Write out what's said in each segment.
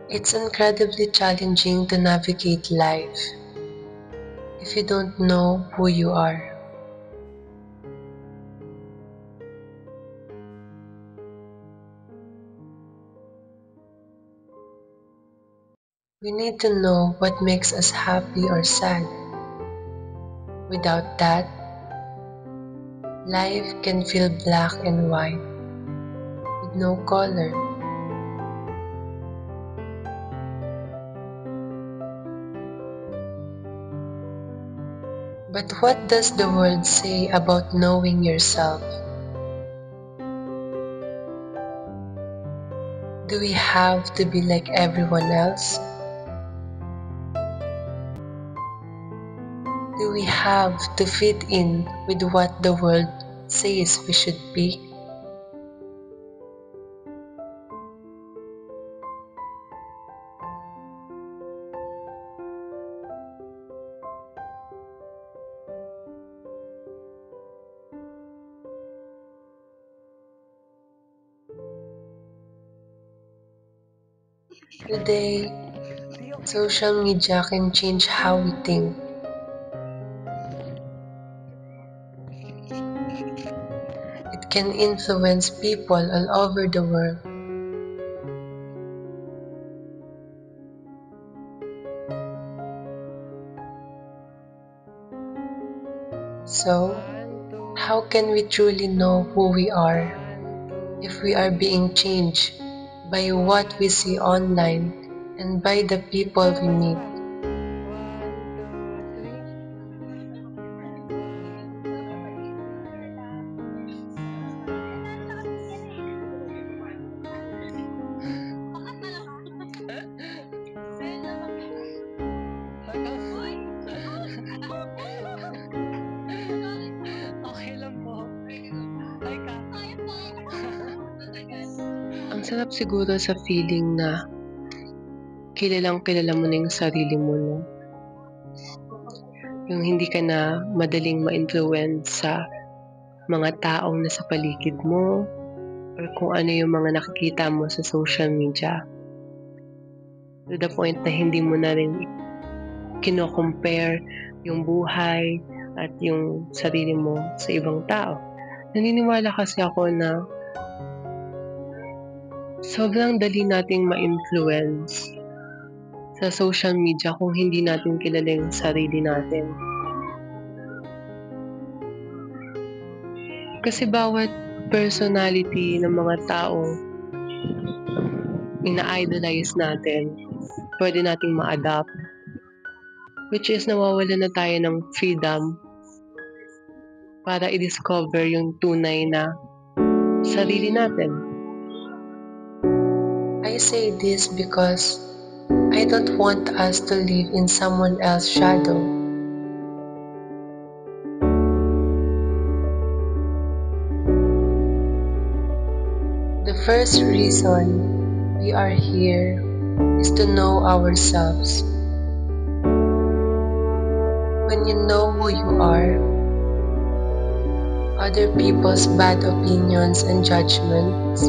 It's incredibly challenging to navigate life if you don't know who you are. We need to know what makes us happy or sad. Without that, life can feel black and white with no color. But what does the world say about knowing yourself? Do we have to be like everyone else? Do we have to fit in with what the world says we should be? Today, social media can change how we think. It can influence people all over the world. So, how can we truly know who we are if we are being changed by what we see online and by the people we meet? Okay lang po. Hi ka. Ang sarap siguro sa feeling na kilalang kilala mo na yung sarili mo, no? Yung hindi ka na madaling ma-influence sa mga taong nasa paligid mo or kung ano yung mga nakikita mo sa social media. To the point na hindi mo na rin kino-compare yung buhay at yung sarili mo sa ibang tao. Naniniwala kasi ako na sobrang dali nating ma-influence sa social media kung hindi natin kilala yung sarili natin. Kasi bawat personality ng mga tao ina-idolize natin, pwede nating ma-adapt, which is nawawala na tayo ng freedom para i-discover yung tunay na sarili natin. I say this because I don't want us to live in someone else's shadow. The first reason we are here is to know ourselves. When you know who you are, other people's bad opinions and judgments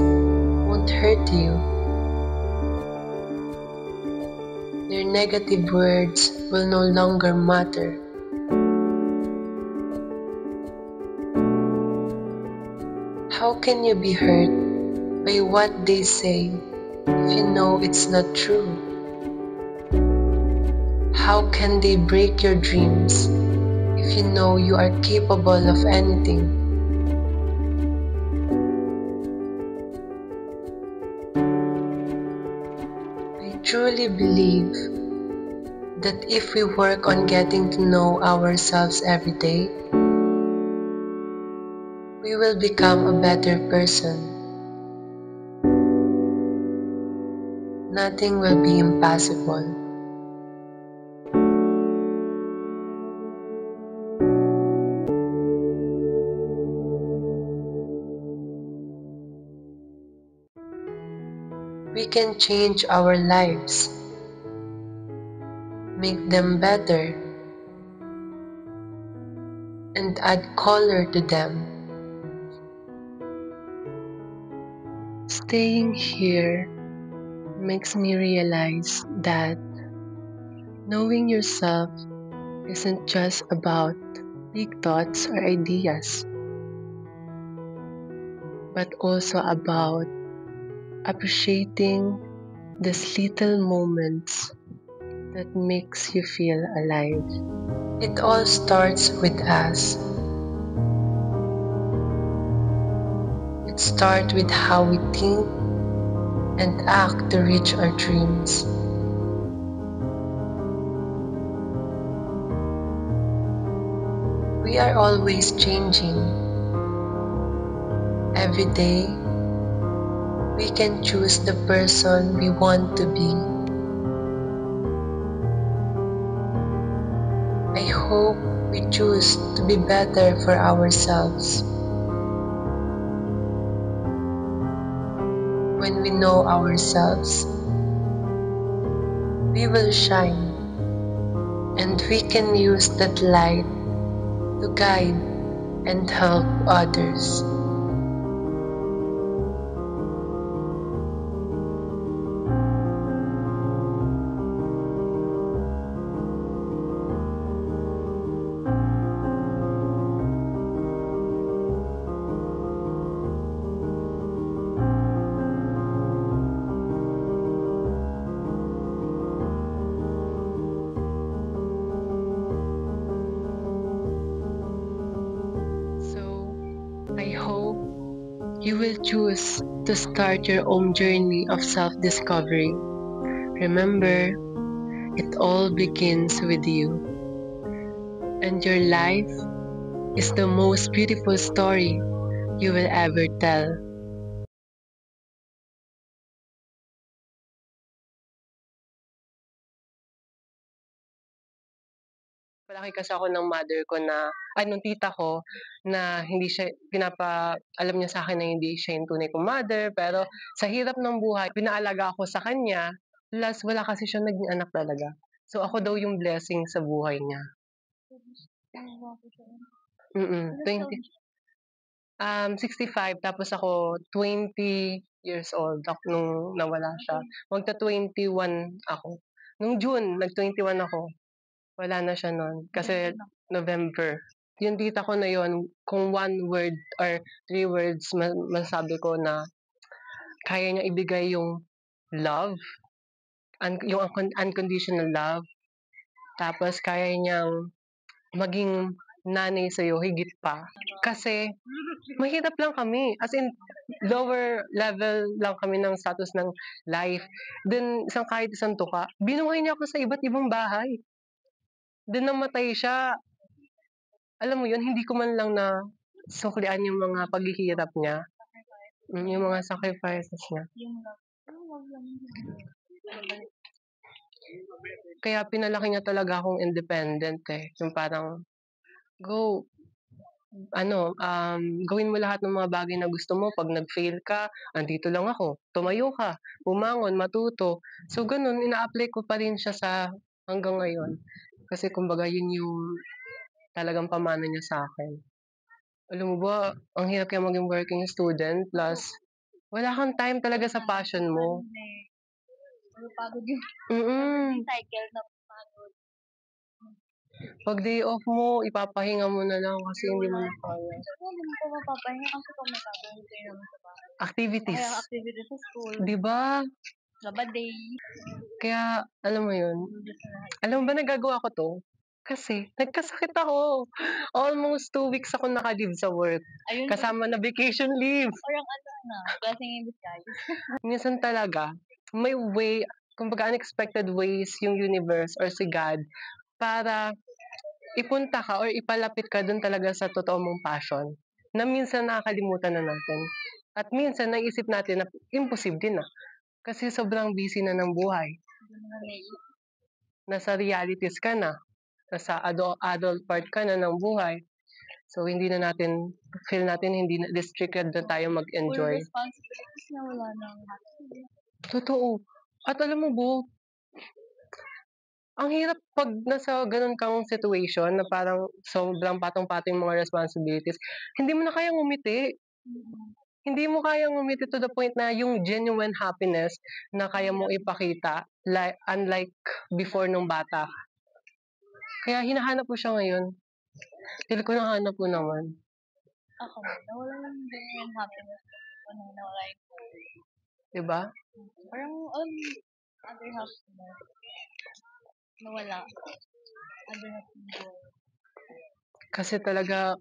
won't hurt you. Their negative words will no longer matter. How can you be hurt by what they say if you know it's not true? How can they break your dreams if you know you are capable of anything? I truly believe that if we work on getting to know ourselves every day, we will become a better person. Nothing will be impossible. We can change our lives, make them better, and add color to them. Staying here makes me realize that knowing yourself isn't just about big thoughts or ideas, but also about appreciating these little moments that makes you feel alive. It all starts with us. It starts with how we think and act to reach our dreams. We are always changing. Every day, we can choose the person we want to be. I hope we choose to be better for ourselves. When we know ourselves, we will shine, and we can use that light to guide and help others. So, I hope you will choose to start your own journey of self-discovery. Remember, it all begins with you, and your life is the most beautiful story you will ever tell. Palaki kasi ako ng mother ko nung tita ko na hindi siya alam niya sa akin na hindi siya yung tunay kong mother, pero sa hirap ng buhay, pinaalaga ako sa kanya, plus wala kasi siyang naging anak talaga. So ako daw yung blessing sa buhay niya. 65 tapos ako 20 years old nung nawala siya. Magta-21 ako. Nung June, nag-21 ako. Wala na siya nun kasi November. Yung tita ko na yun, kung one word or 3 words masasabi ko na kaya niya ibigay yung love, yung unconditional love, tapos kaya niyang maging nanay sa'yo higit pa. Kasi mahirap lang kami. As in, lower level lang kami ng status ng life. Then, kahit isang tuka, binuhay niya ako sa iba't ibang bahay. Then, namatay siya. Alam mo yun, hindi ko man lang na suklian yung mga paghihirap niya. Yung mga sacrifices niya. Kaya pinalaki niya talaga akong independent eh. Yung parang, go, gawin mo lahat ng mga bagay na gusto mo. Pag nag-fail ka, andito lang ako. Tumayo ka, bumangon, matuto. So, ganun, ina-apply ko pa rin siya sa hanggang ngayon. Kasi kumbaga, yun yung talagang pamana niya sa akin. Alam mo ba, ang hirap kaya maging working student, plus, wala kang time talaga sa passion mo. Pagod yung Cycle na pagod. Pag day off mo, ipapahinga mo na lang kasi hindi mo na kaya. Hindi mo pa mapapahinga kasi kung magkakaroon kayo naman sa bahay. Activities. Kaya activities sa school. Diba? Labada-day. Kaya, alam mo yun, alam mo ba nagagawa ko to? Kasi, nagkasakit ako. Almost 2 weeks ako naka-leave sa work. Ayun, Kasama na vacation leave. parang blessing in disguise. Minsan talaga, may way, kumbaga unexpected ways yung universe or si God para ipunta ka or ipalapit ka dun talaga sa totoo mong passion na minsan nakakalimutan na natin. At minsan naisip natin na imposible na. Kasi sobrang busy na ng buhay. Nasa realities ka na. Nasa adult part ka na ng buhay. So, hindi na natin, feel natin hindi na restricted na tayo mag-enjoy. Responsibilities na wala nang Totoo. At alam mo, Bo, ang hirap pag nasa ganun kang situation na parang sobrang patong-patong mga responsibilities, hindi mo na kayang umiti. hindi mo kayang umiti to the point na yung genuine happiness na kaya mo ipakita, unlike before nung bata. Kaya hinahanap ko siya ngayon. Feel ko nahanap ko naman. Ako, nawala yung genuine happiness. Nawala yung Diba? parang other half mo, nawala. Other half mo. Kasi talaga,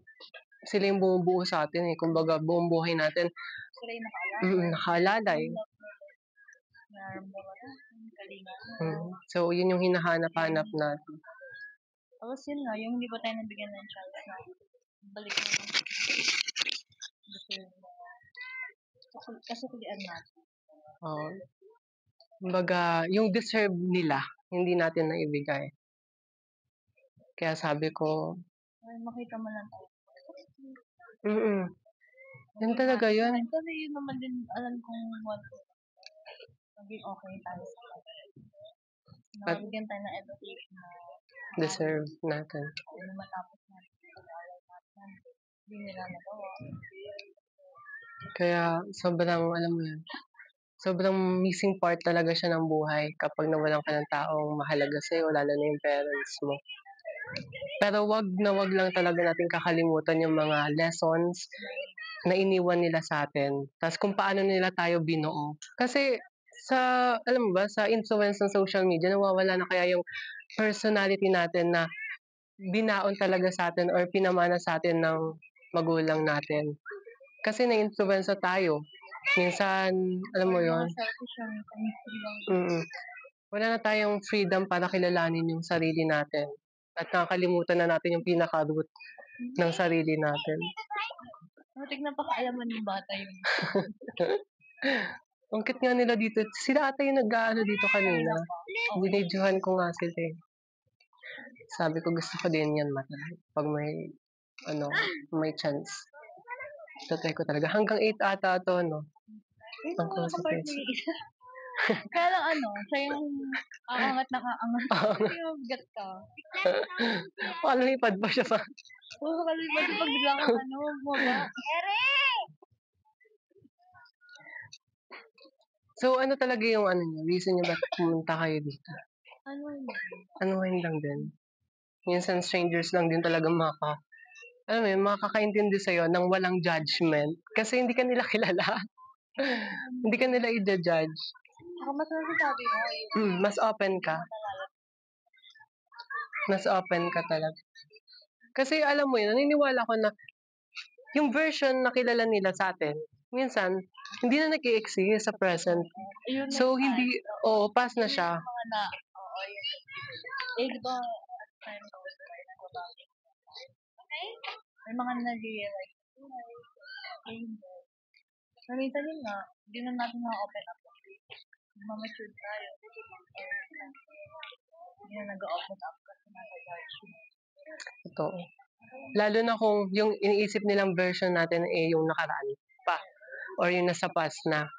sila yung bumubuo sa atin eh. Kumbaga, buong buhay natin, Sila yung nakaalala. nakalalay. Nararamdaman natin, kalinga. So, yun yung hinahanap-hanap natin. Tapos yun nga, yung hindi pa tayo nabigyan ng chance na balik na kasi kulian natin. Oo. Kumbaga, yung deserve nila, hindi natin naibigay. Kaya sabi ko, Ay, makita mo lang tayo. Yun talaga yun. Kasi yun naman din, alam kong maging okay tayo sa nakabigyan tayo ng education na Deserve natin. ano matapos natin pag-aaral natin. Hindi nila nagawa. Kaya sobrang, alam mo yun, sobrang missing part talaga siya ng buhay kapag nawalan ka ng taong mahalaga sa'yo, lalo na yung parents mo. Pero wag na wag lang talaga natin kakalimutan yung mga lessons na iniwan nila sa atin. Tapos kung paano nila tayo binuo. Kasi alam mo ba, sa influence ng social media, nawawala na kaya yung personality natin na binaon talaga sa atin or pinamana sa atin ng magulang natin. Kasi na-influence na tayo. Minsan, alam mo yun, wala na tayong freedom para kilalanin yung sarili natin. At nakakalimutan na natin yung pinaka-root ng sarili natin. Matik na pakaalaman ng bata yun. Ang cute nga nila dito. Sila ata yung nag-aano dito kanina. Binidyohan ko nga sila eh. Sabi ko gusto ko din yan matagal. Pag may chance. Tatry ko talaga. Hanggang 8 ata to, no? Ang consequence. Kaya lang siya yung aangat na kaangat. Kasi yung bigat ka. Palipad pa siya pa. Oo, kalipad pag bigla kang bumaba. So, ano talaga yung reason nyo ba't pumunta kayo dito? Anuhin lang din. Minsan strangers lang din talaga makakaintindi sa'yo nang walang judgment. Kasi hindi ka nila kilala. Hindi ka nila i-judge. Ako mas masasabi mo. Mas open ka. Mas open ka talaga. Kasi alam mo yun, naniniwala ko na yung version na kilala nila sa atin, minsan, hindi na nag-i-exist sa present. So, hindi, pass na siya. Di ba, may mga nag-realize. Minsan yun nga, hindi na natin na-open up. Mamature tayo. Hindi na nag-open up kasi nasa-judgment. Totoo. Lalo na kung yung iniisip nilang version natin yung nakaraan pa or yung nasa past na.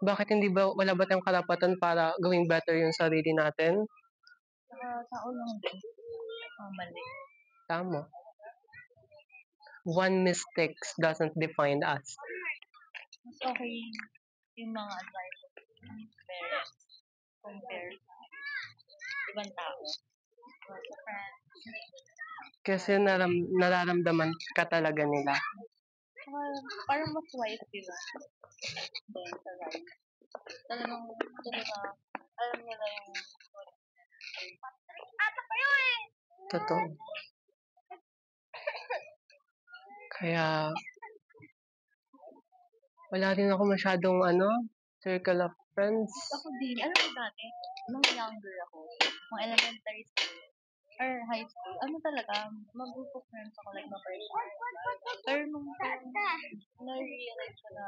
Bakit wala ba tayong karapatan para gawing better yung sarili natin? Tao lang din. Mali. Tama. One mistake doesn't define us. Mas okay yung mga advice of parents compare sa ibang tao. Sa friends. Kasi nararamdaman ka talaga nila. Parang mas wise sila. Doon sa life. Talagang alam nila yung Totoo. Kaya wala din ako masyadong circle of friends. Ako din. Alam mo dati, nung younger ako, mga elementary school, or high school, talaga, mag-group of friends ako like my first year. Pero nung na-realize ko na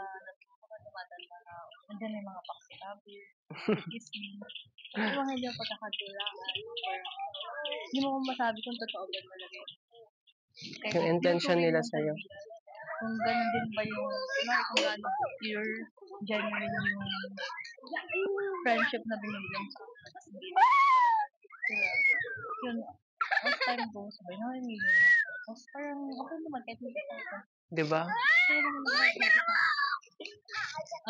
dumadanda na, nandiyan yung mga paksitabi, kissing, yung mga hindi yung pagkakatulaan, hindi mo masabi kung totoo ba talaga. Yung intention nila sa'yo. Kung gano'n din ba kung gano'n pure, genuine yung friendship na binigyan sa akin. Tapos hindi na. Yun, as time goes by, namimili na. Tapos parang, okay naman, kahit hindi ako. Diba? Kaya naman nakakita.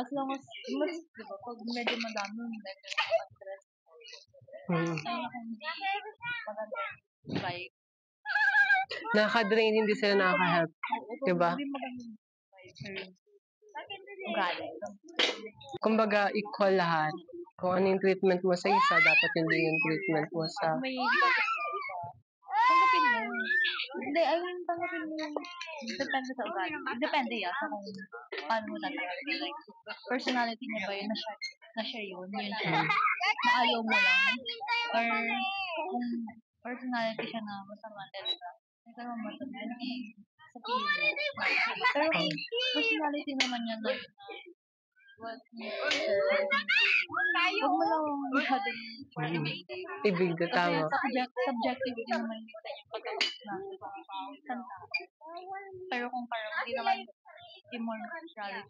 As long as, mas, di ba, pag medyo madami, medyo nakaka-stress. Mm. Lalo kung hindi maganda yung vibe. Nakaka-drain, hindi sila nakaka-help. Oo, pag Diba? hindi maganda yung vibe, sir, ugali. Kumbaga, equal lahat. Kung ano yung treatment mo sa isa, dapat yun din yung treatment mo sa... May pagkas sa iba, tanggapin mo. Hindi, I mean, tanggapin mo yung depende sa ugali. Depende sa kung paano mo tatanggapin. Like, personality niya ba yun na siya yun siya. Na ayaw mo lang. Or kung personality siya na masama talaga. Hindi ka naman masama. Sa feeling mo. Pero kung personality naman yan na what huwag mo lang masyadong Ibig na kasi tama. subjective din naman yung pagkakaroon natin sa tao. Pero kung parang hindi naman immortality,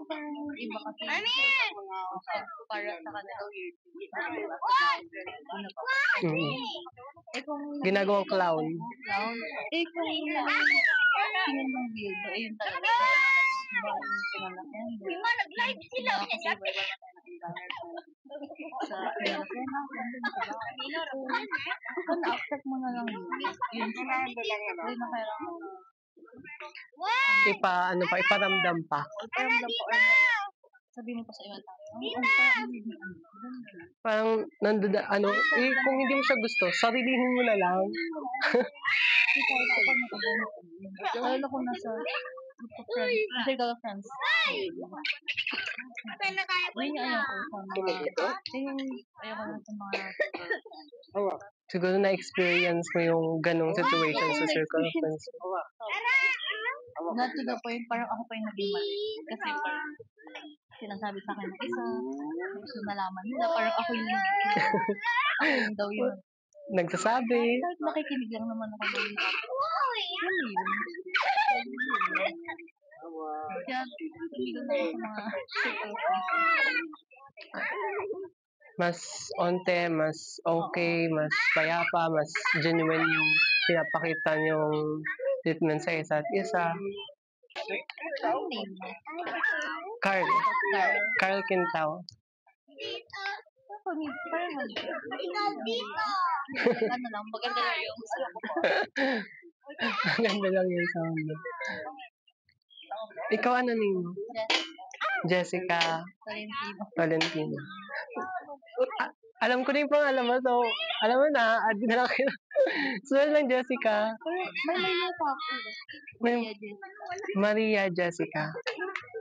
parang iba kasi para sa kanila kung Ginagawang clown. kung tingin mong weirdo, ayun talaga. Diba, nag-live sila. Kasi sa pinalakihan natin, kung na-accept mo na lang yun sinabi lang yun. Hindi na kailangan Iparamdam pa. iparamdam pa or sabihin mo pa sa ibang tao. Parang kung hindi mo siya gusto, sarilihin mo na lang. Lalo kung nasa group of friends, circle of friends. Yun yung ayaw ko sa mga, ayaw ko na sa mga Siguro na-experience mo yung ganong situation sa circle of friends. not to the point, parang ako pa yung naging mali. Kasi parang sinasabi sa akin ng isa, gusto nalaman nila, parang ako yung ako yung daw yun. Nagsasabi. Kahit makikinig lang naman ako ng yun. Kaya, tumigil na ako sa mga circle of friends. Mas onte, mas okay, mas payapa, mas genuine yung pinapakita yung treatment sa isa't isa. Carl Quintao. Parang ano lang, maganda lang yung Maganda lang yung sound. Ikaw ano nino? Jessica Tolentino. Alam ko na yung pangalan mo, so alam mo na, add na lang kayo. Sunod lang Jessica. May pa ako. Maria Jessica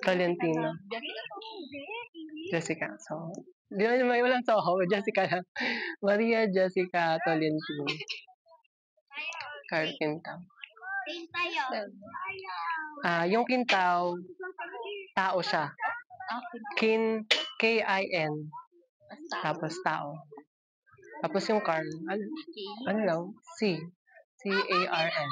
Tolentino. Jessica. So, di ba may walang soho? Jessica lang. Maria Jessica Tolentino. Carl Quintao. Yung Quintao, tao siya. K-I-N. Tapos tao. Tapos yung Carl, ano lang? C-A-R-L.